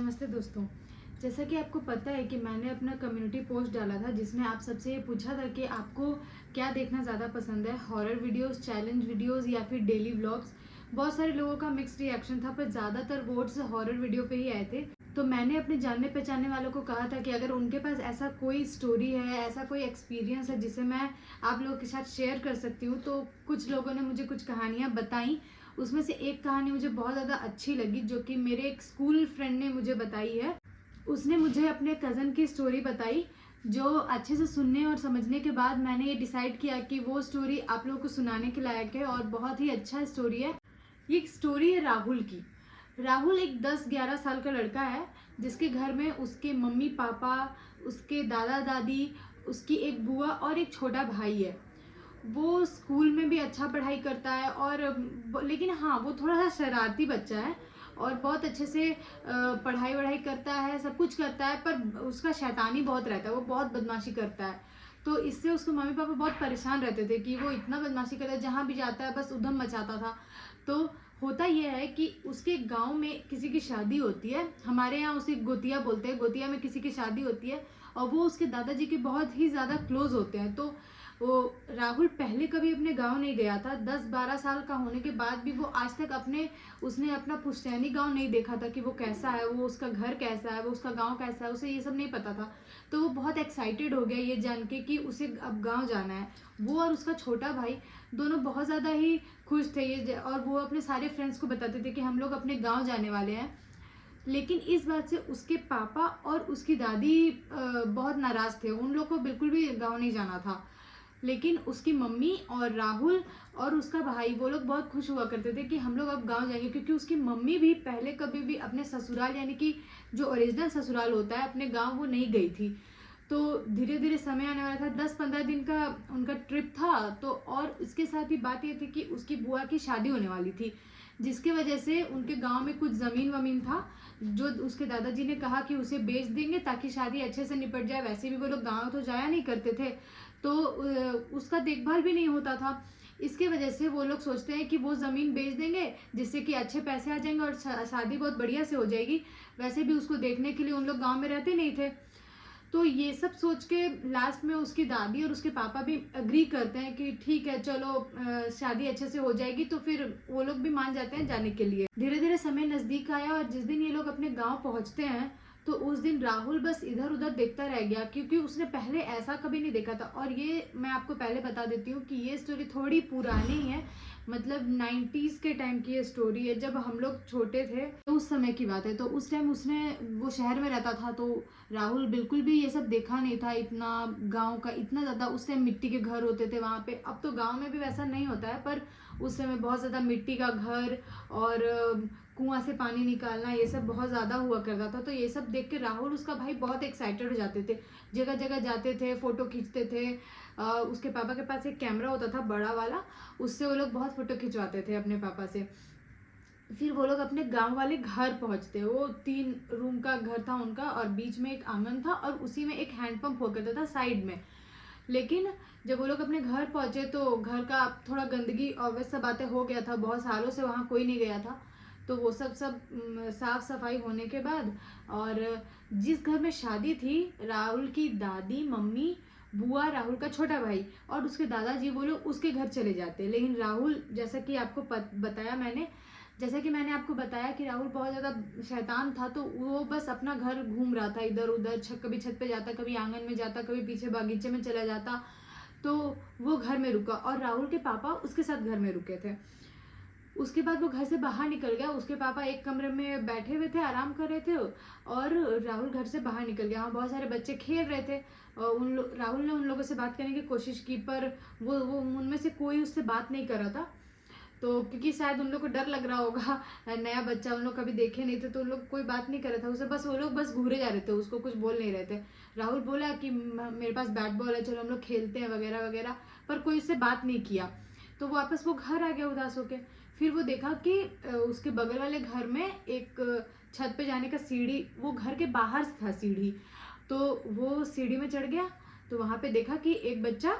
नमस्ते दोस्तों। जैसा कि आपको पता है कि मैंने अपना कम्युनिटी पोस्ट डाला था जिसमें आप सबसे ये पूछा था कि आपको क्या देखना ज़्यादा पसंद है, हॉरर वीडियोस, चैलेंज वीडियोस या फिर डेली व्लॉग्स। बहुत सारे लोगों का मिक्स्ड रिएक्शन था, पर ज़्यादातर वोट्स हॉरर वीडियो पे ही आए थे। तो मैंने अपने जानने पहचानने वालों को कहा था कि अगर उनके पास ऐसा कोई स्टोरी है, ऐसा कोई एक्सपीरियंस है जिसे मैं आप लोगों के साथ शेयर कर सकती हूँ। तो कुछ लोगों ने मुझे कुछ कहानियाँ बताई। उसमें से एक कहानी मुझे बहुत ज़्यादा अच्छी लगी जो कि मेरे एक स्कूल फ्रेंड ने मुझे बताई है। उसने मुझे अपने कज़न की स्टोरी बताई जो अच्छे से सुनने और समझने के बाद मैंने ये डिसाइड किया कि वो स्टोरी आप लोगों को सुनाने के लायक है और बहुत ही अच्छा स्टोरी है। ये एक स्टोरी है राहुल की। राहुल एक 10-11 साल का लड़का है जिसके घर में उसके मम्मी पापा, उसके दादा दादी, उसकी एक बुआ और एक छोटा भाई है। वो स्कूल में भी अच्छा पढ़ाई करता है और लेकिन हाँ, वो थोड़ा सा शरारती बच्चा है और बहुत अच्छे से पढ़ाई वढ़ाई करता है, सब कुछ करता है, पर उसका शैतानी बहुत रहता है, वो बहुत बदमाशी करता है। तो इससे उसके मम्मी पापा बहुत परेशान रहते थे कि वो इतना बदमाशी करता है, जहाँ भी जाता है बस उधम मचाता था। तो होता यह है कि उसके गांव में किसी की शादी होती है, हमारे यहाँ उसे गोतिया बोलते हैं, गोतिया में किसी की शादी होती है और वो उसके दादाजी के बहुत ही ज़्यादा क्लोज होते हैं। तो वो राहुल पहले कभी अपने गांव नहीं गया था। 10-12 साल का होने के बाद भी वो आज तक उसने अपना पुश्तैनी गांव नहीं देखा था कि वो कैसा है, वो उसका घर कैसा है, वो उसका गांव कैसा है, उसे ये सब नहीं पता था। तो वो बहुत एक्साइटेड हो गया ये जान के कि उसे अब गांव जाना है। वो और उसका छोटा भाई दोनों बहुत ज़्यादा ही खुश थे और वो अपने सारे फ्रेंड्स को बताते थे कि हम लोग अपने गाँव जाने वाले हैं। लेकिन इस बात से उसके पापा और उसकी दादी बहुत नाराज़ थे, उन लोग को बिल्कुल भी गाँव नहीं जाना था। लेकिन उसकी मम्मी और राहुल और उसका भाई वो लोग बहुत खुश हुआ करते थे कि हम लोग अब गांव जाएंगे, क्योंकि उसकी मम्मी भी पहले कभी भी अपने ससुराल यानी कि जो ओरिजिनल ससुराल होता है अपने गांव वो नहीं गई थी। तो धीरे धीरे समय आने वाला था, 10-15 दिन का उनका ट्रिप था। तो और इसके साथ ही बात ये थी कि उसकी बुआ की शादी होने वाली थी, जिसकी वजह से उनके गांव में कुछ ज़मीन वमीन था जो उसके दादाजी ने कहा कि उसे बेच देंगे ताकि शादी अच्छे से निपट जाए। वैसे भी वो लोग गांव तो जाया नहीं करते थे, तो उसका देखभाल भी नहीं होता था। इसके वजह से वो लोग सोचते हैं कि वो ज़मीन बेच देंगे जिससे कि अच्छे पैसे आ जाएंगे और शादी बहुत बढ़िया से हो जाएगी। वैसे भी उसको देखने के लिए उन लोग गांव में रहते नहीं थे। तो ये सब सोच के लास्ट में उसकी दादी और उसके पापा भी अग्री करते हैं कि ठीक है चलो, शादी अच्छे से हो जाएगी। तो फिर वो लोग भी मान जाते हैं जाने के लिए। धीरे धीरे समय नज़दीक आया और जिस दिन ये लोग अपने गांव पहुंचते हैं तो उस दिन राहुल बस इधर उधर देखता रह गया, क्योंकि उसने पहले ऐसा कभी नहीं देखा था। और ये मैं आपको पहले बता देती हूँ कि ये स्टोरी थोड़ी पुरानी है, मतलब 90s के टाइम की ये स्टोरी है। जब हम लोग छोटे थे तो उस समय की बात है। तो उस टाइम वो शहर में रहता था, तो राहुल बिल्कुल भी ये सब देखा नहीं था, इतना गांव का इतना ज़्यादा। उस टाइम मिट्टी के घर होते थे वहाँ पे, अब तो गांव में भी वैसा नहीं होता है, पर उस समय बहुत ज़्यादा मिट्टी का घर और कुआं से पानी निकालना ये सब बहुत ज़्यादा हुआ करता था। तो ये सब देख के राहुल उसका भाई बहुत एक्साइटेड हो जाते थे, जगह जगह जाते थे, फ़ोटो खींचते थे। उसके पापा के पास एक कैमरा होता था बड़ा वाला, उससे वो लोग बहुत फ़ोटो खिंचवाते थे अपने पापा से। फिर वो लोग अपने गांव वाले घर पहुंचते। वो 3 रूम का घर था उनका और बीच में एक आंगन था और उसी में एक हैंडपंप हुआ करता था साइड में। लेकिन जब वो लोग अपने घर पहुंचे तो घर का थोड़ा गंदगी और वैसा बातें हो गया था, बहुत सालों से वहाँ कोई नहीं गया था। तो वो सब साफ सफाई होने के बाद और जिस घर में शादी थी, राहुल की दादी, मम्मी, बुआ, राहुल का छोटा भाई और उसके दादाजी वो लोग उसके घर चले जाते। लेकिन राहुल, जैसा कि मैंने आपको बताया कि राहुल बहुत ज़्यादा शैतान था, तो वो बस अपना घर घूम रहा था इधर उधर, कभी छत पे जाता, कभी आंगन में जाता, कभी पीछे बागीचे में चला जाता। तो वो घर में रुका और राहुल के पापा उसके साथ घर में रुके थे। उसके बाद वो घर से बाहर निकल गया। उसके पापा एक कमरे में बैठे हुए थे, आराम कर रहे थे और राहुल घर से बाहर निकल गया। वहाँ बहुत सारे बच्चे खेल रहे थे और राहुल ने उन लोगों से बात करने की कोशिश की, पर वो उनमें से कोई उससे बात नहीं कर रहा था। तो क्योंकि शायद उन लोग को डर लग रहा होगा, नया बच्चा, उन लोग कभी देखे नहीं थे, तो उन लोग कोई बात नहीं कर रहा था उसे, बस वो लोग बस घूरे जा रहे थे, उसको कुछ बोल नहीं रहे थे। राहुल बोला कि मेरे पास बैट बॉल है, चलो हम लोग खेलते हैं वगैरह वगैरह, पर कोई उससे बात नहीं किया। तो वापस वो घर आ गया उदास होके। फिर वो देखा कि उसके बगल वाले घर में एक छत पे जाने का सीढ़ी, वो घर के बाहर था सीढ़ी, तो वो सीढ़ी में चढ़ गया। तो वहाँ पे देखा कि एक बच्चा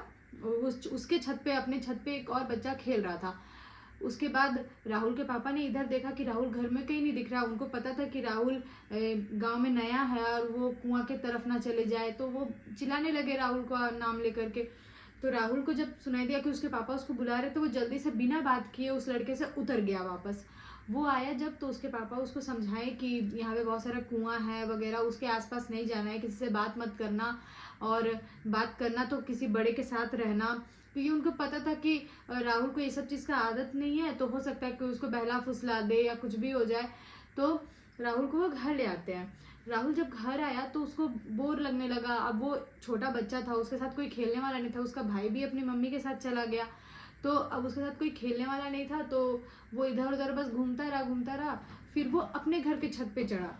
उसके छत पे, अपने छत पे एक और बच्चा खेल रहा था। उसके बाद राहुल के पापा ने इधर देखा कि राहुल घर में कहीं नहीं दिख रहा। उनको पता था कि राहुल गांव में नया है और वो कुआं के तरफ ना चले जाए, तो वो चिल्लाने लगे राहुल का नाम लेकर के। तो राहुल को जब सुनाई दिया कि उसके पापा उसको बुला रहे, तो वो जल्दी से बिना बात किए उस लड़के से उतर गया वापस। वो आया जब, तो उसके पापा उसको समझाए कि यहाँ पे बहुत सारा कुआं है वगैरह, उसके आसपास नहीं जाना है, किसी से बात मत करना, और बात करना तो किसी बड़े के साथ रहना, क्योंकि उनको पता था कि राहुल को ये सब चीज़ का आदत नहीं है, तो हो सकता है कि उसको बहला फुसला दे या कुछ भी हो जाए। तो राहुल को वो घर ले आते हैं। राहुल जब घर आया तो उसको बोर लगने लगा। अब वो छोटा बच्चा था, उसके साथ कोई खेलने वाला नहीं था, उसका भाई भी अपनी मम्मी के साथ चला गया, तो अब उसके साथ कोई खेलने वाला नहीं था, तो वो इधर उधर बस घूमता रहा। फिर वो अपने घर के छत पे चढ़ा,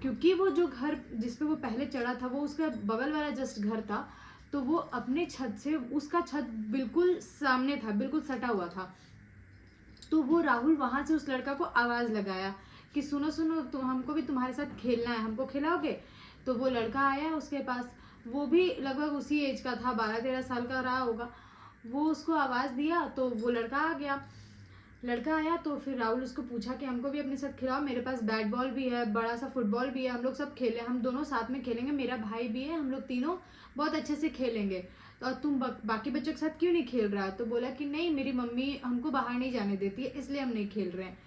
क्योंकि वो जो घर जिस पे वो पहले चढ़ा था वो उसका बगल वाला जस्ट घर था, तो वो अपने छत से, उसका छत बिल्कुल सामने था, बिल्कुल सटा हुआ था। तो वो राहुल वहां से उस लड़का को आवाज़ लगाया कि सुनो सुनो, तो हमको भी तुम्हारे साथ खेलना है, हमको खिलाओगे? तो वो लड़का आया उसके पास, वो भी लगभग उसी एज का था, 12-13 साल का रहा होगा। वो उसको आवाज़ दिया तो वो लड़का आ गया। लड़का आया तो फिर राहुल उसको पूछा कि हमको भी अपने साथ खिलाओ, मेरे पास बैट बॉल भी है, बड़ा सा फुटबॉल भी है, हम लोग सब खेलें, हम दोनों साथ में खेलेंगे, मेरा भाई भी है, हम लोग तीनों बहुत अच्छे से खेलेंगे। तो और तुम बाकी बच्चों के साथ क्यों नहीं खेल रहा है? तो बोला कि नहीं, मेरी मम्मी हमको बाहर नहीं जाने देती है, इसलिए हम नहीं खेल रहे हैं।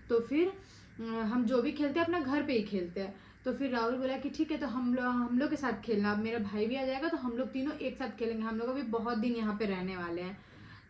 तो फिर हम जो भी खेलते हैं अपना घर पे ही खेलते हैं। तो फिर राहुल बोला कि ठीक है, तो हम लोग के साथ खेलना, अब मेरा भाई भी आ जाएगा तो हम लोग तीनों एक साथ खेलेंगे, हम लोग अभी बहुत दिन यहाँ पे रहने वाले हैं।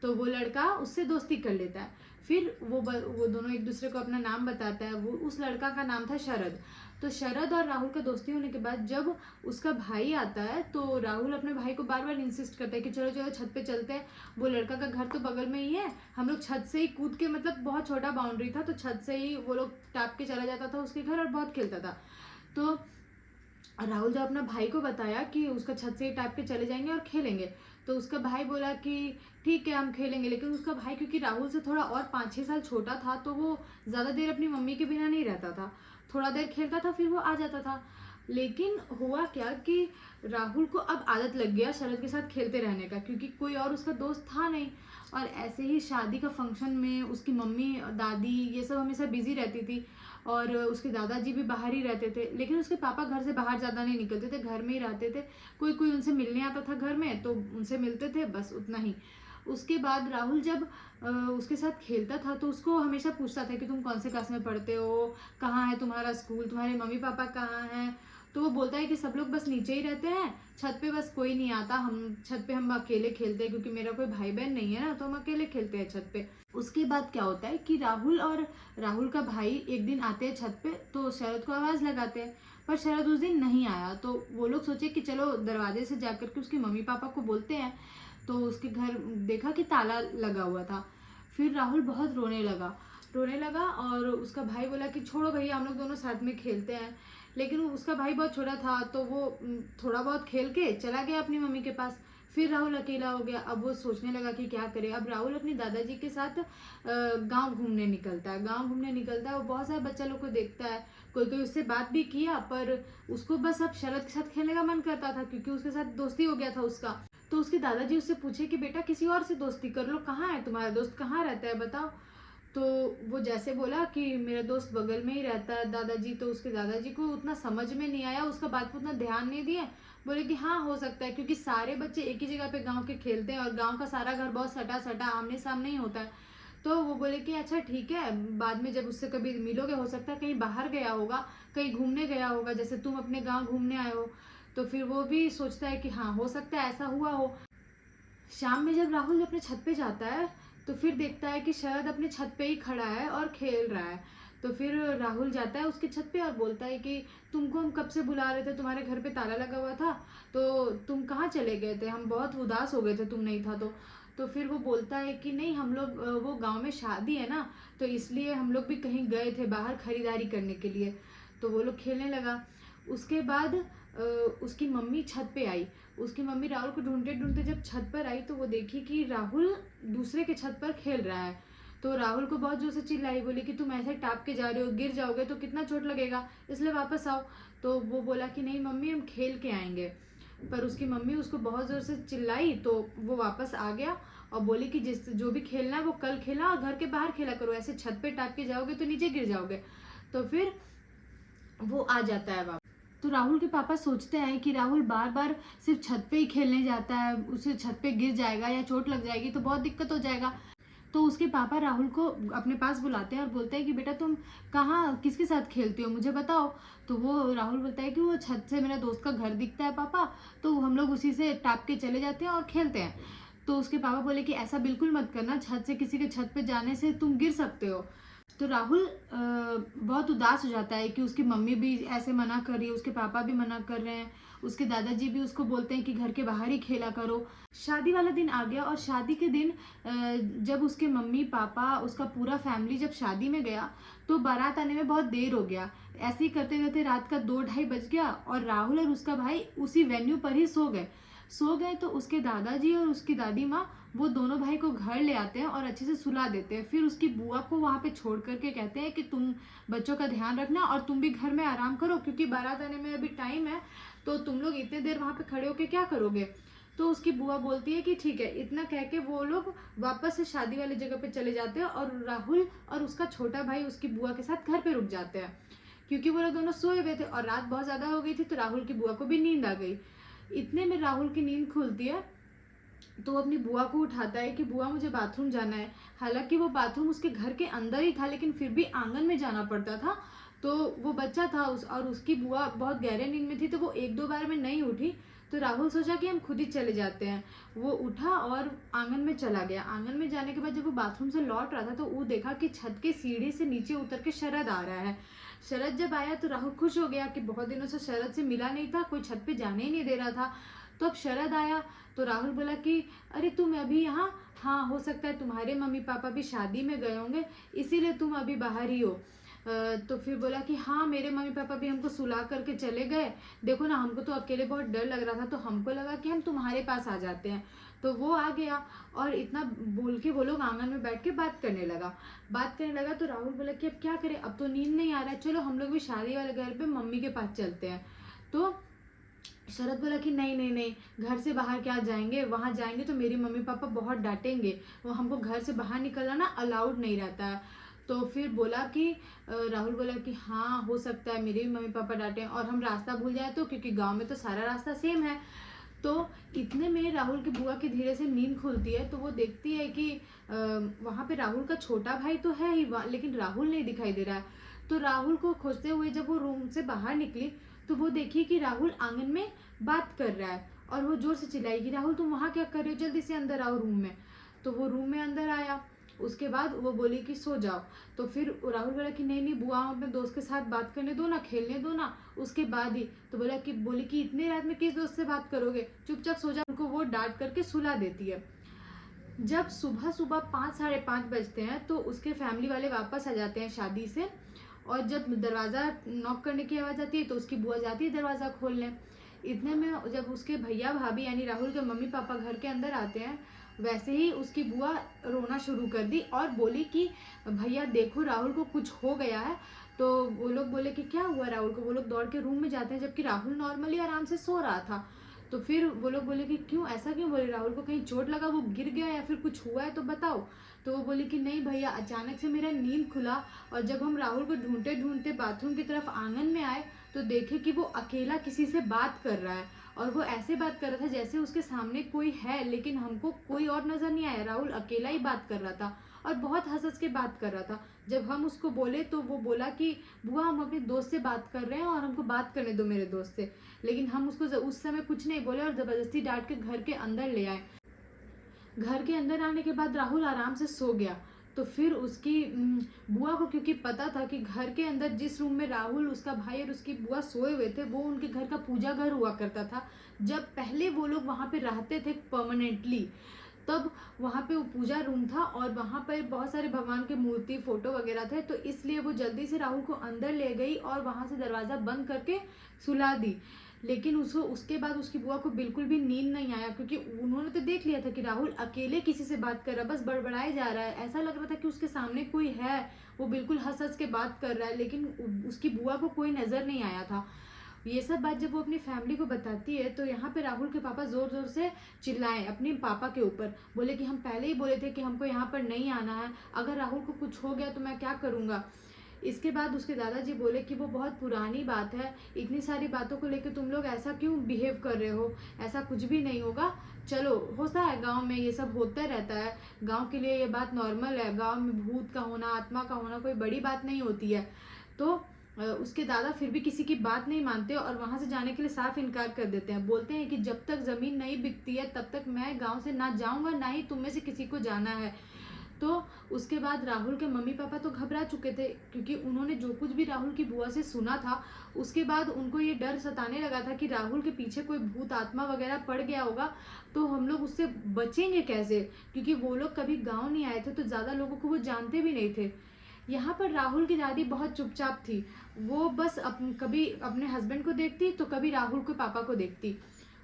तो वो लड़का उससे दोस्ती कर लेता है। फिर वो दोनों एक दूसरे को अपना नाम बताता है। वो उस लड़का का नाम था शरद। तो शरद और राहुल का दोस्ती होने के बाद जब उसका भाई आता है, तो राहुल अपने भाई को बार बार इंसिस्ट करता है कि चलो चलो छत पे चलते हैं, वो लड़का का घर तो बगल में ही है, हम लोग छत से ही कूद के, मतलब बहुत छोटा बाउंड्री था, तो छत से ही वो लोग टाप के चला जाता था उसके घर और बहुत खेलता था। तो राहुल जब अपना भाई को बताया कि उसका छत से ही टाइप के चले जाएंगे और खेलेंगे, तो उसका भाई बोला कि ठीक है हम खेलेंगे। लेकिन उसका भाई क्योंकि राहुल से थोड़ा और 5-6 साल छोटा था, तो वो ज़्यादा देर अपनी मम्मी के बिना नहीं रहता था, थोड़ा देर खेलता था फिर वो आ जाता था। लेकिन हुआ क्या कि राहुल को अब आदत लग गया शरद के साथ खेलते रहने का, क्योंकि कोई और उसका दोस्त था नहीं। और ऐसे ही शादी का फंक्शन में उसकी मम्मी दादी ये सब हमेशा बिजी रहती थी, और उसके दादाजी भी बाहर ही रहते थे, लेकिन उसके पापा घर से बाहर ज़्यादा नहीं निकलते थे, घर में ही रहते थे। कोई कोई उनसे मिलने आता था घर में तो उनसे मिलते थे, बस उतना ही। उसके बाद राहुल जब उसके साथ खेलता था तो उसको हमेशा पूछता था कि तुम कौन से क्लास में पढ़ते हो, कहाँ है तुम्हारा स्कूल, तुम्हारे मम्मी पापा कहाँ हैं? तो वो बोलता है कि सब लोग बस नीचे ही रहते हैं, छत पे बस कोई नहीं आता, हम छत पे हम अकेले खेलते हैं, क्योंकि मेरा कोई भाई बहन नहीं है ना, तो हम अकेले खेलते हैं छत पे। उसके बाद क्या होता है कि राहुल का भाई एक दिन आते हैं छत पे, तो शरद को आवाज़ लगाते हैं, पर शरद उस दिन नहीं आया। तो वो लोग सोचे कि चलो दरवाजे से जाकर के उसके मम्मी पापा को बोलते हैं। तो उसके घर देखा कि ताला लगा हुआ था। फिर राहुल बहुत रोने लगा और उसका भाई बोला कि छोड़ो भैया, हम लोग दोनों साथ में खेलते हैं। लेकिन उसका भाई बहुत छोटा था, तो वो थोड़ा बहुत खेल के चला गया अपनी मम्मी के पास। फिर राहुल अकेला हो गया। अब वो सोचने लगा कि क्या करे। अब राहुल अपने दादाजी के साथ गांव घूमने निकलता है। वो बहुत सारे बच्चा लोग को देखता है, कोई कोई उससे बात भी किया, पर उसको बस अब शरद के साथ खेलने का मन करता था, क्योंकि उसके साथ दोस्ती हो गया था उसका। तो उसके दादाजी उससे पूछे कि बेटा किसी और से दोस्ती कर लो, कहाँ है तुम्हारा दोस्त, कहाँ रहता है बताओ। तो वो जैसे बोला कि मेरा दोस्त बगल में ही रहता है दादाजी, तो उसके दादाजी को उतना समझ में नहीं आया, उसका बात पर उतना ध्यान नहीं दिया। बोले कि हाँ हो सकता है, क्योंकि सारे बच्चे एक ही जगह पे गांव के खेलते हैं और गांव का सारा घर बहुत सटा सटा आमने सामने ही होता है। तो वो बोले कि अच्छा ठीक है, बाद में जब उससे कभी मिलोगे, हो सकता है कहीं बाहर गया होगा, कहीं घूमने गया होगा, जैसे तुम अपने गाँव घूमने आए हो। तो फिर वो भी सोचता है कि हाँ हो सकता है ऐसा हुआ हो। शाम में जब राहुल अपने छत पे जाता है, तो फिर देखता है कि शरद अपने छत पे ही खड़ा है और खेल रहा है। तो फिर राहुल जाता है उसके छत पे और बोलता है कि तुमको हम कब से बुला रहे थे, तुम्हारे घर पे ताला लगा हुआ था, तो तुम कहाँ चले गए थे, हम बहुत उदास हो गए थे तुम नहीं था तो फिर वो बोलता है कि नहीं, हम लोग वो गांव में शादी है ना, तो इसलिए हम लोग भी कहीं गए थे बाहर खरीदारी करने के लिए। तो वो लोग खेलने लगा। उसके बाद उसकी मम्मी छत पे आई। उसकी मम्मी राहुल को ढूंढते ढूंढते जब छत पर आई, तो वो देखी कि राहुल दूसरे के छत पर खेल रहा है। तो राहुल को बहुत जोर से चिल्लाई, बोली कि तुम ऐसे टाप के जा रहे हो, गिर जाओगे तो कितना चोट लगेगा, इसलिए वापस आओ। तो वो बोला कि नहीं मम्मी, हम खेल के आएंगे। पर उसकी मम्मी उसको बहुत ज़ोर से चिल्लाई तो वो वापस आ गया और बोली कि जो भी खेलना है वो कल खेलना और घर के बाहर खेला करो, ऐसे छत पे टाप के जाओगे तो नीचे गिर जाओगे। तो फिर वो आ जाता है वापस। तो राहुल के पापा सोचते हैं कि राहुल बार बार सिर्फ छत पे ही खेलने जाता है, उसे छत पे गिर जाएगा या चोट लग जाएगी तो बहुत दिक्कत हो जाएगा। तो उसके पापा राहुल को अपने पास बुलाते हैं और बोलते हैं कि बेटा तुम कहाँ किसके साथ खेलते हो, मुझे बताओ। तो वो राहुल बोलता है कि वो छत से मेरा दोस्त का घर दिखता है पापा, तो हम लोग उसी से टाप के चले जाते हैं और खेलते हैं। तो उसके पापा बोले कि ऐसा बिल्कुल मत करना, छत से किसी के छत पे जाने से तुम गिर सकते हो। तो राहुल बहुत उदास हो जाता है कि उसकी मम्मी भी ऐसे मना कर रही है, उसके पापा भी मना कर रहे हैं, उसके दादाजी भी उसको बोलते हैं कि घर के बाहर ही खेला करो। शादी वाला दिन आ गया और शादी के दिन जब उसके मम्मी पापा उसका पूरा फैमिली जब शादी में गया तो बारात आने में बहुत देर हो गया। ऐसे ही करते करते रात का 2-2:30 बज गया और राहुल और उसका भाई उसी वेन्यू पर ही सो गए। तो उसके दादाजी और उसकी दादी माँ वो दोनों भाई को घर ले आते हैं और अच्छे से सुला देते हैं। फिर उसकी बुआ को वहाँ पे छोड़ करके कहते हैं कि तुम बच्चों का ध्यान रखना और तुम भी घर में आराम करो, क्योंकि बारात आने में अभी टाइम है, तो तुम लोग इतने देर वहाँ पे खड़े होके क्या करोगे। तो उसकी बुआ बोलती है कि ठीक है। इतना कह के वो लोग वापस से शादी वाली जगह पे चले जाते हैं और राहुल और उसका छोटा भाई उसकी बुआ के साथ घर पे रुक जाते हैं, क्योंकि वो लोग दोनों सोए हुए थे और रात बहुत ज़्यादा हो गई थी। तो राहुल की बुआ को भी नींद आ गई। इतने में राहुल की नींद खुलती है तो वो अपनी बुआ को उठाता है कि बुआ मुझे बाथरूम जाना है। हालांकि वो बाथरूम उसके घर के अंदर ही था, लेकिन फिर भी आंगन में जाना पड़ता था। तो वो बच्चा था और उसकी बुआ बहुत गहरे नींद में थी, तो वो 1-2 बार में नहीं उठी। तो राहुल सोचा कि हम खुद ही चले जाते हैं। वो उठा और आंगन में चला गया। आंगन में जाने के बाद जब वो बाथरूम से लौट रहा था तो वो देखा कि छत के सीढ़ी से नीचे उतर के शरद आ रहा है। शरद जब आया तो राहुल खुश हो गया कि बहुत दिनों से शरद से मिला नहीं था, कोई छत पे जाने ही नहीं दे रहा था। तो अब शरद आया तो राहुल बोला कि अरे तुम अभी यहाँ, हाँ हो सकता है तुम्हारे मम्मी पापा भी शादी में गए होंगे इसीलिए तुम अभी बाहर ही हो। तो फिर बोला कि हाँ मेरे मम्मी पापा भी हमको सुला करके चले गए, देखो ना हमको तो अकेले बहुत डर लग रहा था तो हमको लगा कि हम तुम्हारे पास आ जाते हैं। तो वो आ गया और इतना बोल के वो लोग आंगन में बैठ के बात करने लगा। तो राहुल बोला कि अब क्या करें, अब तो नींद नहीं आ रहा है, चलो हम लोग भी शादी वाले घर पे मम्मी के पास चलते हैं। तो शरद बोला कि नहीं नहीं नहीं, घर से बाहर क्या जाएंगे, वहाँ जाएंगे तो मेरी मम्मी पापा बहुत डांटेंगे, वो हमको घर से बाहर निकलना ना अलाउड नहीं रहता है। तो फिर बोला कि राहुल बोला कि हाँ हो सकता है मेरे भी मम्मी पापा डांटे और हम रास्ता भूल जाए तो, क्योंकि गांव में तो सारा रास्ता सेम है। तो इतने में राहुल की बुआ की धीरे से नींद खुलती है तो वो देखती है कि वहाँ पे राहुल का छोटा भाई तो है ही, लेकिन राहुल नहीं दिखाई दे रहा है। तो राहुल को खोजते हुए जब वो रूम से बाहर निकली तो वो देखी कि राहुल आंगन में बात कर रहा है और वो जोर से चिल्लाई कि राहुल तुम वहाँ क्या कर रहे हो, जल्दी से अंदर आओ रूम में। तो वो रूम में अंदर आया। उसके बाद वो बोली कि सो जाओ। तो फिर राहुल बोला कि नहीं नहीं बुआ अपने दोस्त के साथ बात करने दो ना, खेलने दो ना, उसके बाद ही। तो बोली कि इतने रात में किस दोस्त से बात करोगे, चुपचाप सो जाओ। उनको वो डांट करके सुला देती है। जब सुबह सुबह 5-5:30 बजते हैं तो उसके फैमिली वाले वापस आ जाते हैं शादी से, और जब दरवाज़ा नॉक करने की आवाज़ आती है तो उसकी बुआ जाती है दरवाज़ा खोलने। इतने में जब उसके भैया भाभी यानी राहुल के मम्मी पापा घर के अंदर आते हैं, वैसे ही उसकी बुआ रोना शुरू कर दी और बोली कि भैया देखो राहुल को कुछ हो गया है। तो वो लोग बोले कि क्या हुआ राहुल को। वो लोग दौड़ के रूम में जाते हैं जबकि राहुल नॉर्मली आराम से सो रहा था। तो फिर वो लोग बोले कि क्यों ऐसा क्यों बोले, राहुल को कहीं चोट लगा, वो गिर गया या फिर कुछ हुआ है तो बताओ। तो वो बोली कि नहीं भैया अचानक से मेरा नींद खुला और जब हम राहुल को ढूंढते ढूंढते बाथरूम की तरफ आंगन में आए तो देखे कि वो अकेला किसी से बात कर रहा है और वो ऐसे बात कर रहा था जैसे उसके सामने कोई है, लेकिन हमको कोई और नजर नहीं आया। राहुल अकेला ही बात कर रहा था और बहुत हंस हंस के बात कर रहा था। जब हम उसको बोले तो वो बोला कि बुआ हम अपने दोस्त से बात कर रहे हैं और हमको बात करने दो मेरे दोस्त से, लेकिन हम उसको उस समय कुछ नहीं बोले और ज़बरदस्ती डांट के घर के अंदर ले आए। घर के अंदर आने के बाद राहुल आराम से सो गया। तो फिर उसकी बुआ को क्योंकि पता था कि घर के अंदर जिस रूम में राहुल, उसका भाई और उसकी बुआ सोए हुए थे वो उनके घर का पूजा घर हुआ करता था। जब पहले वो लोग वहाँ पे रहते थे परमानेंटली, तब वहाँ पे वो पूजा रूम था और वहाँ पर बहुत सारे भगवान के मूर्ति फोटो वगैरह थे। तो इसलिए वो जल्दी से राहुल को अंदर ले गई और वहाँ से दरवाज़ा बंद करके सुला दी। लेकिन उसके बाद उसकी बुआ को बिल्कुल भी नींद नहीं आया, क्योंकि उन्होंने तो देख लिया था कि राहुल अकेले किसी से बात कर रहा है, बस बड़बड़ाए जा रहा है। ऐसा लग रहा था कि उसके सामने कोई है, वो बिल्कुल हंस हंस के बात कर रहा है, लेकिन उसकी बुआ को कोई नज़र नहीं आया था। ये सब बात जब वो अपनी फैमिली को बताती है तो यहाँ पे राहुल के पापा ज़ोर ज़ोर से चिल्लाएं अपने पापा के ऊपर, बोले कि हम पहले ही बोले थे कि हमको यहाँ पर नहीं आना है, अगर राहुल को कुछ हो गया तो मैं क्या करूँगा। इसके बाद उसके दादाजी बोले कि वो बहुत पुरानी बात है, इतनी सारी बातों को लेकर तुम लोग ऐसा क्यों बिहेव कर रहे हो, ऐसा कुछ भी नहीं होगा। चलो, होता है गांव में, ये सब होता रहता है, गांव के लिए ये बात नॉर्मल है, गांव में भूत का होना, आत्मा का होना कोई बड़ी बात नहीं होती है। तो उसके दादा फिर भी किसी की बात नहीं मानते और वहाँ से जाने के लिए साफ इनकार कर देते हैं। बोलते हैं कि जब तक ज़मीन नहीं बिकती है तब तक मैं गांव से ना जाऊँगा, ना ही तुम में से किसी को जाना है। तो उसके बाद राहुल के मम्मी पापा तो घबरा चुके थे, क्योंकि उन्होंने जो कुछ भी राहुल की बुआ से सुना था उसके बाद उनको ये डर सताने लगा था कि राहुल के पीछे कोई भूत आत्मा वगैरह पड़ गया होगा तो हम लोग उससे बचेंगे कैसे, क्योंकि वो लोग कभी गांव नहीं आए थे तो ज़्यादा लोगों को वो जानते भी नहीं थे। यहाँ पर राहुल की दादी बहुत चुपचाप थी, वो बस कभी अपने हस्बैंड को देखती तो कभी राहुल के पापा को देखती।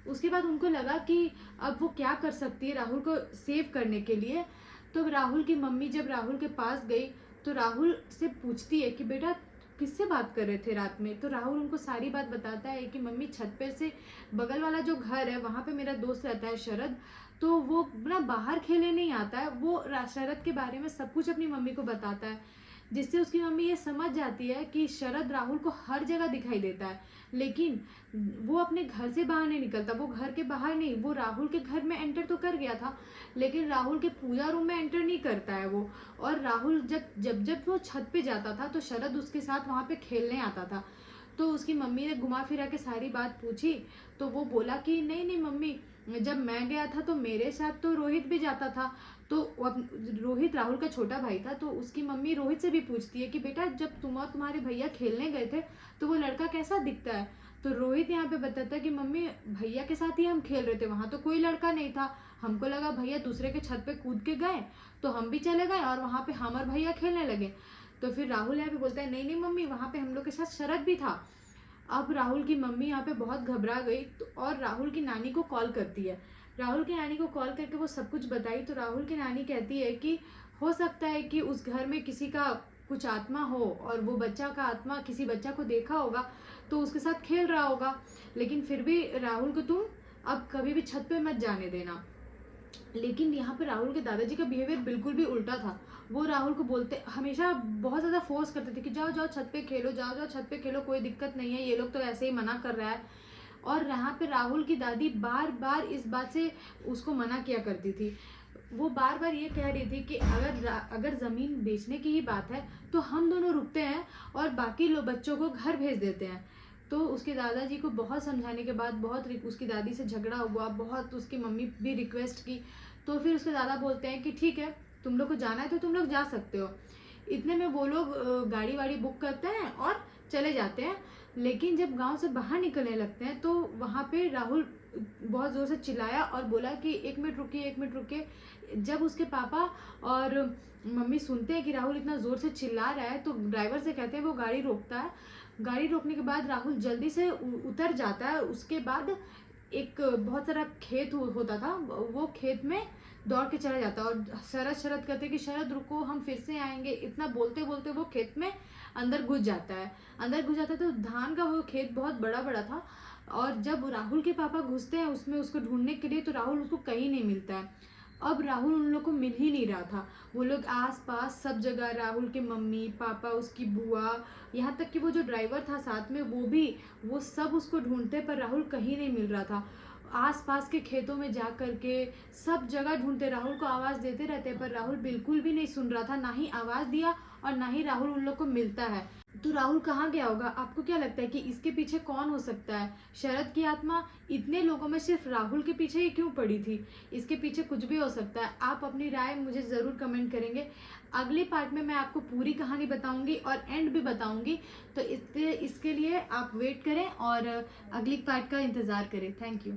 उसके बाद उनको लगा कि अब वो क्या कर सकती है राहुल को सेव करने के लिए। तो राहुल की मम्मी जब राहुल के पास गई तो राहुल से पूछती है कि बेटा किससे बात कर रहे थे रात में। तो राहुल उनको सारी बात बताता है कि मम्मी छत पे से बगल वाला जो घर है वहाँ पे मेरा दोस्त रहता है शरद, तो वो ना बाहर खेलने नहीं आता है, वो शरद के बारे में सब कुछ अपनी मम्मी को बताता है, जिससे उसकी मम्मी ये समझ जाती है कि शरद राहुल को हर जगह दिखाई देता है, लेकिन वो अपने घर से बाहर नहीं निकलता। वो घर के बाहर नहीं, वो राहुल के घर में एंटर तो कर गया था लेकिन राहुल के पूजा रूम में एंटर नहीं करता है वो। और राहुल जब वो छत पे जाता था तो शरद उसके साथ वहाँ पे खेलने आता था। तो उसकी मम्मी ने घुमा फिरा के सारी बात पूछी तो वो बोला कि नहीं नहीं मम्मी, जब मैं गया था तो मेरे साथ तो रोहित भी जाता था। तो रोहित राहुल का छोटा भाई था, तो उसकी मम्मी रोहित से भी पूछती है कि बेटा जब तुम और तुम्हारे भैया खेलने गए थे तो वो लड़का कैसा दिखता है। तो रोहित यहाँ पे बताता है कि मम्मी भैया के साथ ही हम खेल रहे थे, वहाँ तो कोई लड़का नहीं था, हमको लगा भैया दूसरे के छत पे कूद के गए तो हम भी चले गए और वहाँ पे हम और भैया खेलने लगे। तो फिर राहुल यहाँ पे बोलता है नहीं नहीं मम्मी, वहाँ पे हम लोग के साथ शरद भी था। अब राहुल की मम्मी यहाँ पे बहुत घबरा गई तो और राहुल की नानी को कॉल करती है। राहुल की नानी को कॉल करके वो सब कुछ बताई तो राहुल की नानी कहती है कि हो सकता है कि उस घर में किसी का कुछ आत्मा हो और वो बच्चा का आत्मा किसी बच्चा को देखा होगा तो उसके साथ खेल रहा होगा, लेकिन फिर भी राहुल को तुम अब कभी भी छत पे मत जाने देना। लेकिन यहाँ पे राहुल के दादाजी का बिहेवियर बिल्कुल भी उल्टा था। वो राहुल को बोलते हमेशा बहुत ज़्यादा फोर्स करते थे कि जाओ जाओ छत पे खेलो, जाओ जाओ छत पे खेलो, कोई दिक्कत नहीं है, ये लोग तो ऐसे ही मना कर रहा है। और यहाँ पे राहुल की दादी बार बार इस बात से उसको मना किया करती थी। वो बार बार ये कह रही थी कि अगर ज़मीन बेचने की ही बात है तो हम दोनों रुकते हैं और बाकी लोग बच्चों को घर भेज देते हैं। तो उसके दादाजी को बहुत समझाने के बाद बहुत उसकी दादी से झगड़ा हुआ, बहुत उसकी मम्मी भी रिक्वेस्ट की, तो फिर उसके दादा बोलते हैं कि ठीक है तुम लोग को जाना है तो तुम लोग जा सकते हो। इतने में वो लोग गाड़ी वाड़ी बुक करते हैं और चले जाते हैं। लेकिन जब गांव से बाहर निकलने लगते हैं तो वहाँ पे राहुल बहुत ज़ोर से चिल्लाया और बोला कि एक मिनट रुकिए, एक मिनट रुकिए। जब उसके पापा और मम्मी सुनते हैं कि राहुल इतना ज़ोर से चिल्ला रहा है तो ड्राइवर से कहते हैं, वो गाड़ी रोकता है। गाड़ी रोकने के बाद राहुल जल्दी से उतर जाता है। उसके बाद एक बहुत सारा खेत होता था, वो खेत में दौड़ के चला जाता है और शरद शरद कहते कि शरद रुको हम फिर से आएंगे। इतना बोलते बोलते वो खेत में अंदर घुस जाता है। अंदर घुस जाता है तो धान का वो खेत बहुत बड़ा बड़ा था और जब राहुल के पापा घुसते हैं उसमें उसको ढूंढने के लिए तो राहुल उसको कहीं नहीं मिलता है। अब राहुल उन लोग को मिल ही नहीं रहा था। वो लोग आस पास सब जगह, राहुल के मम्मी पापा, उसकी बुआ, यहाँ तक कि वो जो ड्राइवर था साथ में वो सब उसको ढूंढते पर राहुल कहीं नहीं मिल रहा था। आस पास के खेतों में जा कर के सब जगह ढूंढते, राहुल को आवाज़ देते रहते पर राहुल बिल्कुल भी नहीं सुन रहा था, ना ही आवाज़ दिया और ना ही राहुल उन लोग को मिलता है। तो राहुल कहाँ गया होगा? आपको क्या लगता है कि इसके पीछे कौन हो सकता है? शरद की आत्मा इतने लोगों में सिर्फ राहुल के पीछे ही क्यों पड़ी थी? इसके पीछे कुछ भी हो सकता है। आप अपनी राय मुझे ज़रूर कमेंट करेंगे। अगले पार्ट में मैं आपको पूरी कहानी बताऊंगी और एंड भी बताऊंगी, तो इसके लिए आप वेट करें और अगली पार्ट का इंतज़ार करें। Thank you.